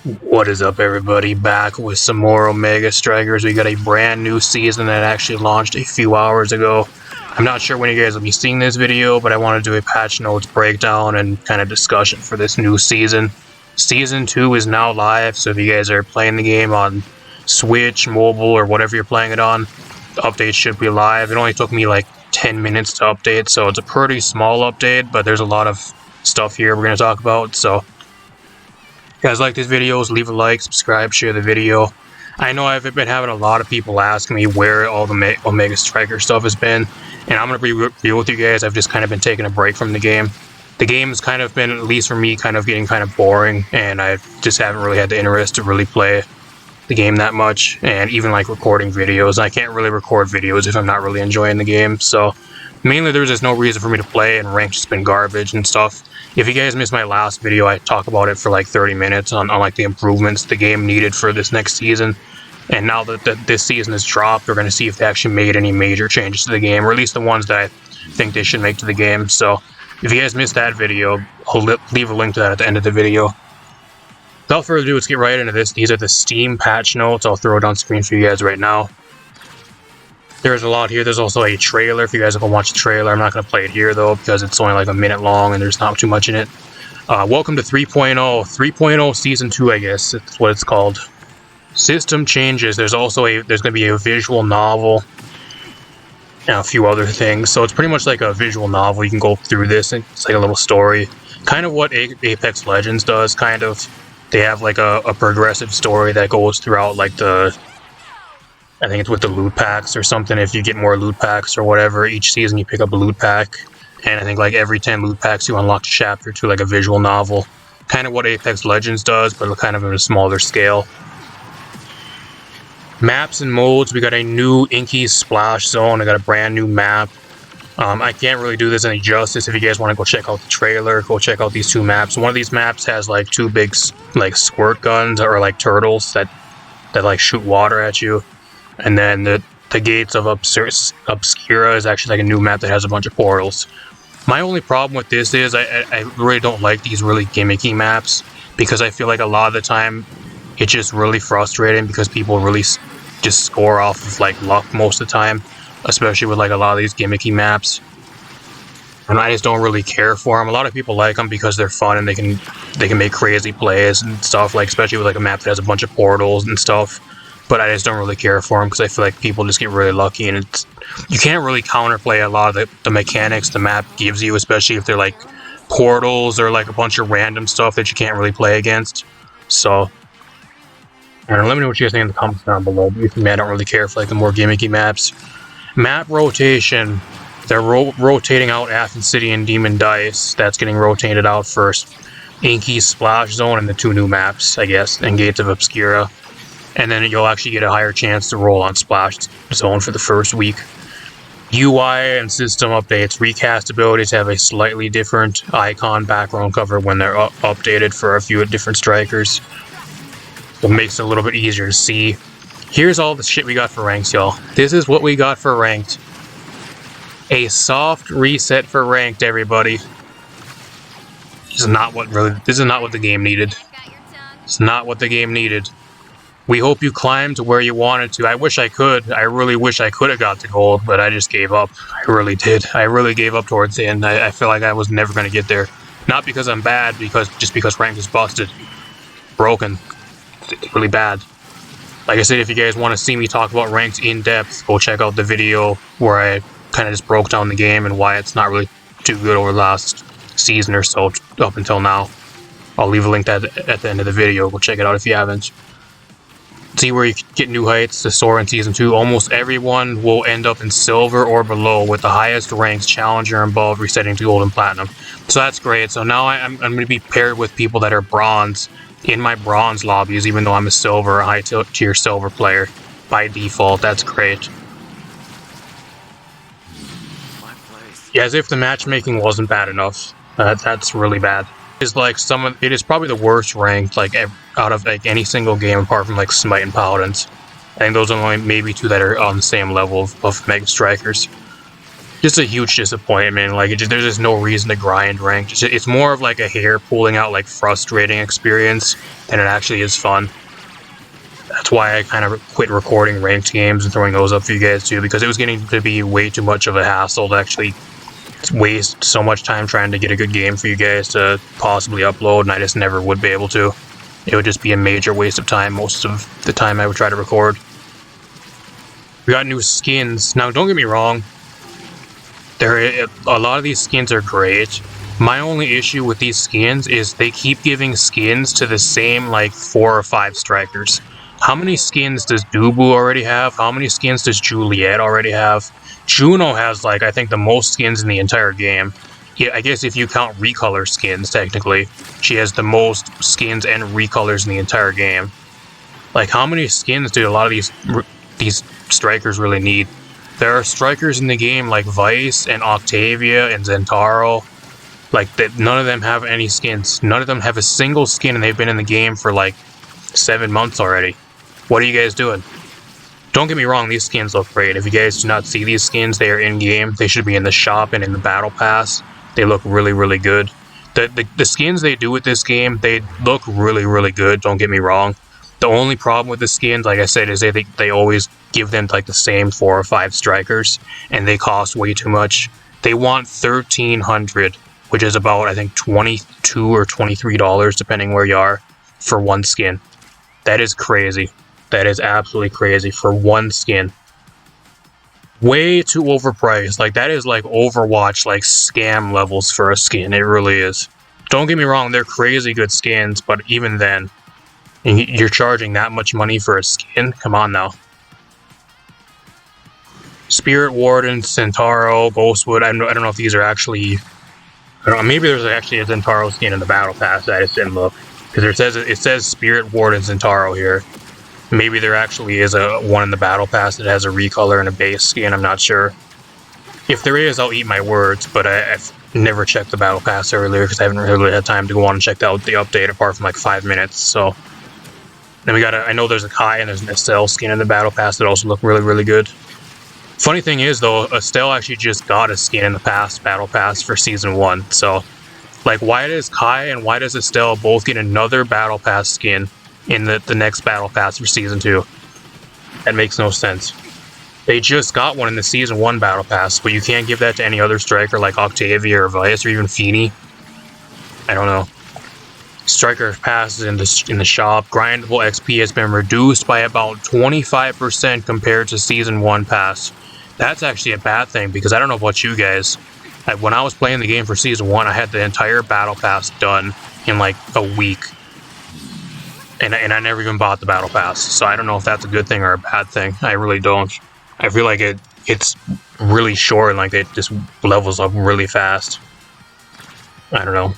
What is up, everybody? Back with some more Omega Strikers. We got a brand new season that actually launched a few hours ago. I'm not sure when you guys will be seeing this video, but I want to do a patch notes breakdown and kind of discussion for this new season. Season 2 is now live, so if you guys are playing the game on Switch, mobile, or whatever you're playing it on, the update should be live. It only took me like 10 minutes to update, so it's a pretty small update, but there's a lot of stuff here we're going to talk about, so if you guys like these videos, leave a like, subscribe, share the video. I know I've been having a lot of people asking me where all the Omega Striker stuff has been, and I'm going to be real with you guys. I've just kind of been taking a break from the game. The game has kind of been, at least for me, kind of getting kind of boring, and I just haven't really had the interest to really play the game that much, and even like recording videos. I can't really record videos if I'm not really enjoying the game, so mainly there's just no reason for me to play, and rank's just been garbage and stuff. If you guys missed my last video, I talk about it for like 30 minutes on like the improvements the game needed for this next season. And now that this season is dropped, we're going to see if they actually made any major changes to the game, or at least the ones that I think they should make to the game. So if you guys missed that video, I'll leave a link to that at the end of the video. Without further ado, let's get right into this. These are the Steam patch notes. I'll throw it on screen for you guys right now. There's a lot here. There's also a trailer if you guys want to watch the trailer. I'm not going to play it here though because it's only like a minute long and there's not too much in it. Welcome to 3.0. 3.0 Season 2, I guess. That's what it's called. System changes. There's going to be a visual novel and a few other things. So it's pretty much like a visual novel. You can go through this. It's like a little story. Kind of what Apex Legends does, kind of. They have like a progressive story that goes throughout like I think it's with the loot packs or something. If you get more loot packs or whatever, each season you pick up a loot pack. And I think like every 10 loot packs you unlock a chapter to like a visual novel. Kind of what Apex Legends does, but kind of at a smaller scale. Maps and modes. We got a new Inky's Splash Zone. I got a brand new map. I can't really do this any justice. If you guys want to go check out the trailer, go check out these two maps. One of these maps has like two big like squirt guns or like turtles that like shoot water at you. And then the Gates of Obscura is actually like a new map that has a bunch of portals. My only problem with this is I really don't like these really gimmicky maps because I feel like a lot of the time it's just really frustrating because people really just score off of like luck most of the time, especially with like a lot of these gimmicky maps. And I just don't really care for them. A lot of people like them because they're fun and they can make crazy plays and stuff, like especially with like a map that has a bunch of portals and stuff. But I just don't really care for them because I feel like people just get really lucky, and you can't really counterplay a lot of the mechanics the map gives you, especially if they're like portals or like a bunch of random stuff that you can't really play against. So, I don't know, let me know what you guys think in the comments down below. But I don't really care for like the more gimmicky maps. Map rotation. They're rotating out Athens City and Demon Dice. That's getting rotated out first. Inky's Splash Zone and the two new maps, I guess, and Gates of Obscura. And then you'll actually get a higher chance to roll on Splash Zone for the first week. UI and system updates. Recast abilities have a slightly different icon background cover when they're updated for a few different strikers. So it makes it a little bit easier to see. Here's all the shit we got for ranks, y'all. This is what we got for ranked. A soft reset for ranked, everybody. This is not what the game needed. It's not what the game needed. We hope you climbed to where you wanted to. I wish I could. I really wish I could have got to gold, but I just gave up. I really did. I really gave up towards the end. I feel like I was never going to get there. Not because I'm bad, just because rank is busted. Broken. It's really bad. Like I said, if you guys want to see me talk about ranks in depth, go check out the video where I kind of just broke down the game and why it's not really too good over the last season or so up until now. I'll leave a link to that at the end of the video. Go check it out if you haven't. See where you can get new heights to soar in Season 2. Almost everyone will end up in silver or below, with the highest ranks, challenger and above, resetting to gold and platinum. So that's great. So now I'm going to be paired with people that are bronze in my bronze lobbies, even though I'm a silver, a high tier silver player by default. That's great. Yeah, as if the matchmaking wasn't bad enough. That's really bad. It is probably the worst ranked like out of like any single game apart from like Smite and Paladins. I think those are only maybe two that are on the same level of Mega Strikers. just a huge disappointment. Like, there's just no reason to grind ranked. It's more of like a hair pulling out, like, frustrating experience than it actually is fun. That's why I kind of quit recording ranked games and throwing those up for you guys too, because it was getting to be way too much of a hassle to actually waste so much time trying to get a good game for you guys to possibly upload, and I just never would be able to. It would just be a major waste of time most of the time I would try to record. We got new skins. Now, don't get me wrong, a lot of these skins are great. My only issue with these skins is they keep giving skins to the same, like, 4 or 5 strikers. How many skins does Dubu already have? How many skins does Juliet already have? Juno has, like, I think the most skins in the entire game. Yeah, I guess if you count recolor skins, technically, she has the most skins and recolors in the entire game. Like, how many skins do a lot of these strikers really need? There are strikers in the game like Vice and Octavia and Zentaro. Like, that, none of them have any skins. None of them have a single skin, and they've been in the game for like 7 months already. What are you guys doing? Don't get me wrong, these skins look great. If you guys do not see these skins, they are in-game. They should be in the shop and in the battle pass. They look really, really good. The skins they do with this game, they look really, really good, don't get me wrong. The only problem with the skins, like I said, is they always give them like the same 4 or 5 strikers, and they cost way too much. They want $1,300, which is about, I think, $22 or $23, depending where you are, for one skin. That is crazy. That is absolutely crazy for one skin. Way too overpriced. Like, that is like Overwatch, like, scam levels for a skin. It really is. Don't get me wrong, they're crazy good skins, but even then, you're charging that much money for a skin? Come on now. Spirit Warden, Centauro, Ghostwood. I don't know if these are actually... I don't know, maybe there's actually a Centauro skin in the Battle Pass. I just didn't look. Because it says Spirit Warden Centauro here. Maybe there actually is one in the Battle Pass that has a recolor and a base skin, I'm not sure. If there is, I'll eat my words, but I've never checked the Battle Pass earlier because I haven't really had time to go on and check out the update apart from like 5 minutes, so... Then we got I know there's a Kai and there's an Estelle skin in the Battle Pass that also look really, really good. Funny thing is, though, Estelle actually just got a skin in the Battle Pass for Season 1, so... Like, why does Kai and why does Estelle both get another Battle Pass skin in the next Battle Pass for Season 2? That makes no sense. They just got one in the Season 1 Battle Pass, but you can't give that to any other striker like Octavia or Vice or even Feeny. I don't know. Striker Pass is in the shop. Grindable XP has been reduced by about 25% compared to Season 1 Pass. That's actually a bad thing, because I don't know about you guys. When I was playing the game for Season 1, I had the entire Battle Pass done in like a week. And I never even bought the Battle Pass, so I don't know if that's a good thing or a bad thing. I really don't. I feel like it's really short and like it just levels up really fast. I don't know.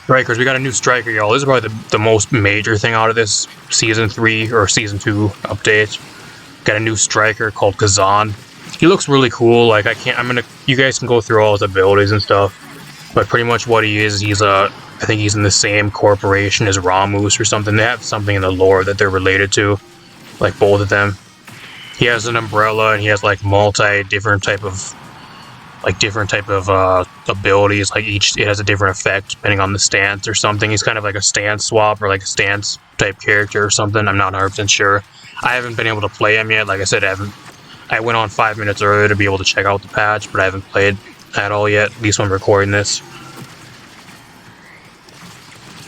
Strikers, we got a new striker, y'all. This is probably the most major thing out of this Season 3 or Season 2 update. Got a new striker called Kazan. He looks really cool. Like, you guys can go through all his abilities and stuff. But pretty much what he is, I think he's in the same corporation as Ramus or something. They have something in the lore that they're related to. Like, both of them. He has an umbrella, and he has, like, different type of abilities. Like, it has a different effect depending on the stance or something. He's kind of like a stance swap or, like, a stance type character or something. I'm not 100% sure. I haven't been able to play him yet. Like I said, I went on 5 minutes earlier to be able to check out the patch, but I haven't played at all yet, at least when I'm recording this.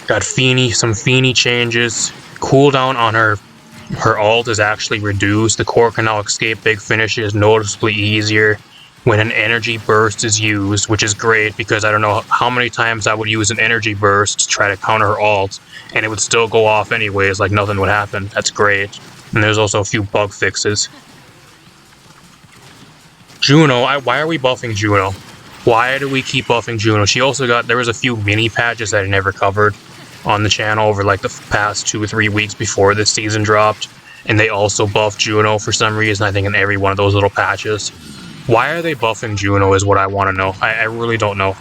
Got Feeny, some Feeny changes. Cooldown on her ult is actually reduced. The core can now escape big finishes noticeably easier when an energy burst is used, which is great because I don't know how many times I would use an energy burst to try to counter her ult, and it would still go off anyways, like nothing would happen. That's great. And there's also a few bug fixes. Juno, why are we buffing Juno? Why do we keep buffing Juno? There was a few mini patches that I never covered on the channel over like the past 2 or 3 weeks before this season dropped, and they also buffed Juno for some reason, I think in every one of those little patches. Why are they buffing Juno is what I want to know. I really don't know.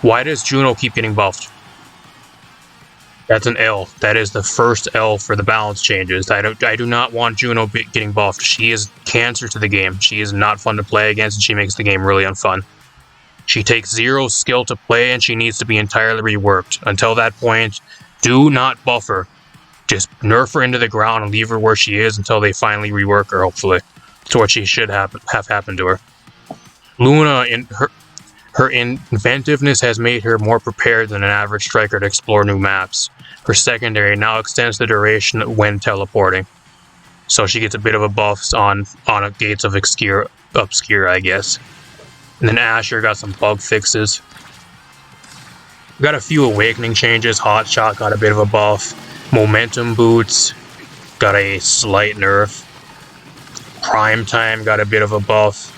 Why does Juno keep getting buffed? That's an L. That is the first L for the balance changes. I do not want Juno getting buffed. She is cancer to the game. She is not fun to play against, and she makes the game really unfun. She takes 0 skill to play, and she needs to be entirely reworked. Until that point, do not buff her. Just nerf her into the ground and leave her where she is until they finally rework her, hopefully. To what she should have happened to her. Luna, in her inventiveness has made her more prepared than an average striker to explore new maps. Her secondary now extends the duration when teleporting. So she gets a bit of a buff on a Gates of Obscure, I guess. And then Asher got some bug fixes. We got a few awakening changes. Hotshot got a bit of a buff. Momentum boots got a slight nerf. Prime Time got a bit of a buff.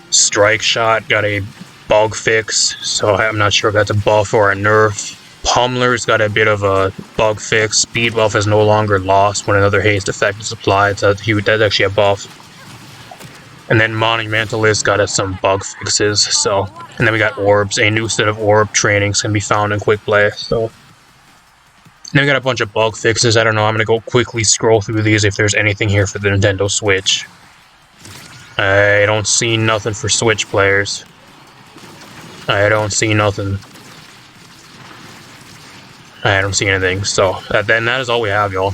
Strike Shot got a bug fix, so I'm not sure if that's a buff or a nerf. Pummeler's got a bit of a bug fix. Speed buff is no longer lost when another haste effect is applied, so that's actually a buff. And then Monumentalist got us some bug fixes, so. And then we got orbs. A new set of orb trainings can be found in quick play, so. And then we got a bunch of bug fixes. I don't know, I'm gonna go quickly scroll through these if there's anything here for the Nintendo Switch. I don't see nothing for Switch players. I don't see nothing. I don't see anything, so then that is all we have, y'all.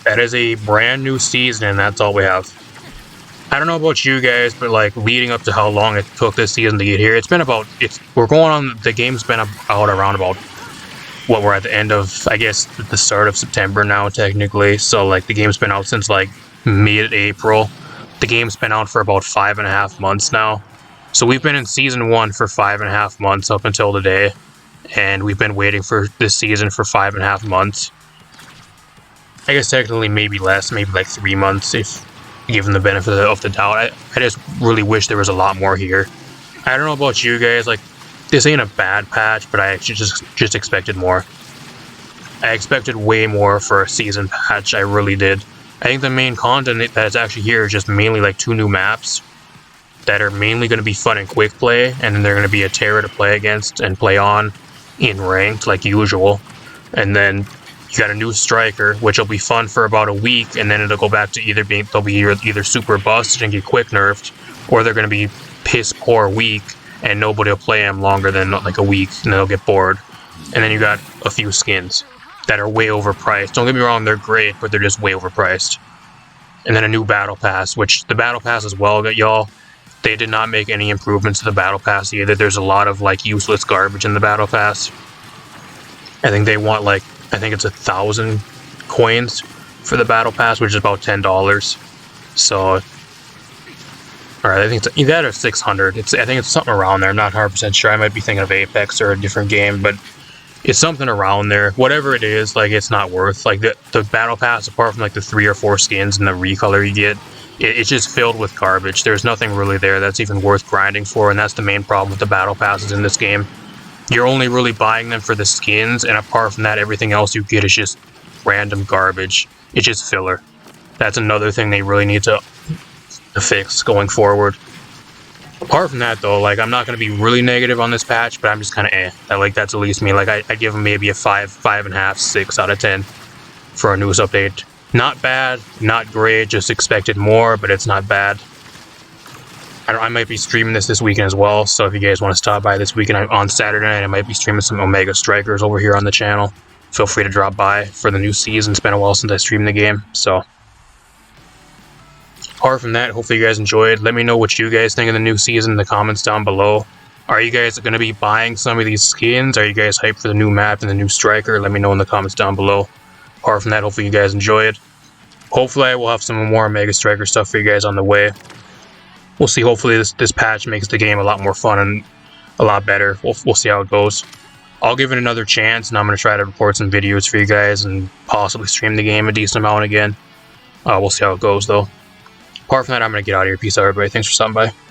That is a brand new season, and that's all we have. I don't know about you guys, but like leading up to how long it took this season to get here, we're going on, the game's been out around about, what, we're at the end of, I guess, the start of September now, technically, so like the game's been out since like mid-April. The game's been out for about 5.5 months now. So we've been in Season 1 for 5.5 months up until today. And we've been waiting for this season for 5.5 months. I guess technically maybe less, maybe like 3 months if given the benefit of the doubt. I just really wish there was a lot more here. I don't know about you guys, like, this ain't a bad patch, but I actually just expected more. I expected way more for a season patch, I really did. I think the main content that's actually here is just mainly like 2 new maps that are mainly going to be fun in quick play, and then they're going to be a terror to play against and play on in ranked like usual. And then you got a new striker, which will be fun for about a week, and then it'll go back to they'll be either super busted and get quick nerfed, or they're going to be piss poor weak and nobody will play them longer than like a week, and they'll get bored. And then you got a few skins that are way overpriced. Don't get me wrong, they're great, but they're just way overpriced. And then a new Battle Pass, which the Battle Pass as well, y'all, they did not make any improvements to the Battle Pass either. There's a lot of like useless garbage in the Battle Pass. I think they want like, I think it's 1,000 coins for the Battle Pass, which is about $10. So, alright, I think it's either 600. I think it's something around there. I'm not 100% sure. I might be thinking of Apex or a different game, but it's something around there. Whatever it is, like, it's not worth. Like, the Battle Pass, apart from, like, the 3 or 4 skins and the recolor you get, it's just filled with garbage. There's nothing really there that's even worth grinding for, and that's the main problem with the Battle Passes in this game. You're only really buying them for the skins, and apart from that, everything else you get is just random garbage. It's just filler. That's another thing they really need to fix going forward. Apart from that, though, like, I'm not going to be really negative on this patch, but I'm just kind of that's at least me. Like, I give them maybe a 5, 5.5, 6 out of 10 for a news update. Not bad, not great, just expected more, but it's not bad. I might be streaming this weekend as well, so if you guys want to stop by this weekend on Saturday night, I might be streaming some Omega Strikers over here on the channel. Feel free to drop by for the new season. It's been a while since I streamed the game, so. Apart from that, hopefully you guys enjoyed. Let me know what you guys think of the new season in the comments down below. Are you guys going to be buying some of these skins? Are you guys hyped for the new map and the new striker? Let me know in the comments down below. Apart from that, hopefully you guys enjoyed. Hopefully I will have some more Omega Striker stuff for you guys on the way. We'll see. Hopefully this patch makes the game a lot more fun and a lot better. We'll see how it goes. I'll give it another chance, and I'm going to try to record some videos for you guys and possibly stream the game a decent amount again. We'll see how it goes, though. Apart from that, I'm going to get out of here. Peace out, everybody. Thanks for stopping by.